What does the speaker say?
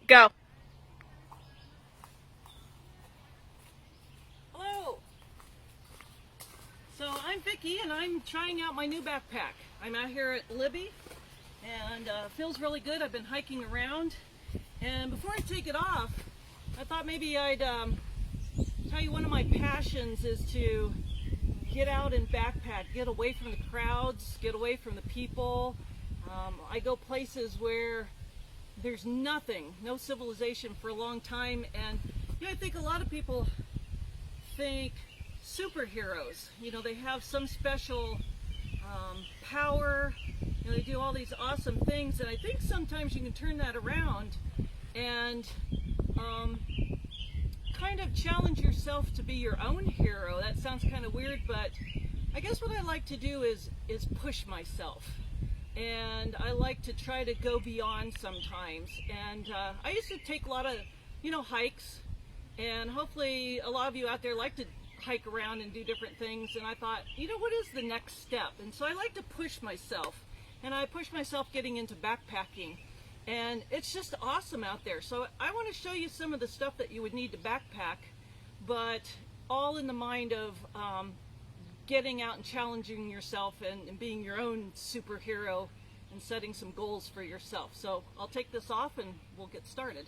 Go. Hello. So I'm Vicki and I'm trying out my new backpack. I'm out here at Libby and feels really good. I've been hiking around, and before I take it off, I thought maybe I'd tell you one of my passions is to get out and backpack, get away from the crowds, get away from the people. I go places where there's nothing, no civilization for a long time, and I think a lot of people think superheroes, they have some special power, they do all these awesome things, and I think sometimes you can turn that around and kind of challenge yourself to be your own hero. That sounds kind of weird, but I guess what I like to do is push myself. And I like to try to go beyond sometimes. And I used to take a lot of, hikes. And hopefully a lot of you out there like to hike around and do different things. And I thought, what is the next step? And so I like to push myself. And I push myself getting into backpacking. And it's just awesome out there. So I want to show you some of the stuff that you would need to backpack, but all in the mind of getting out and challenging yourself and being your own superhero and setting some goals for yourself. So I'll take this off and we'll get started.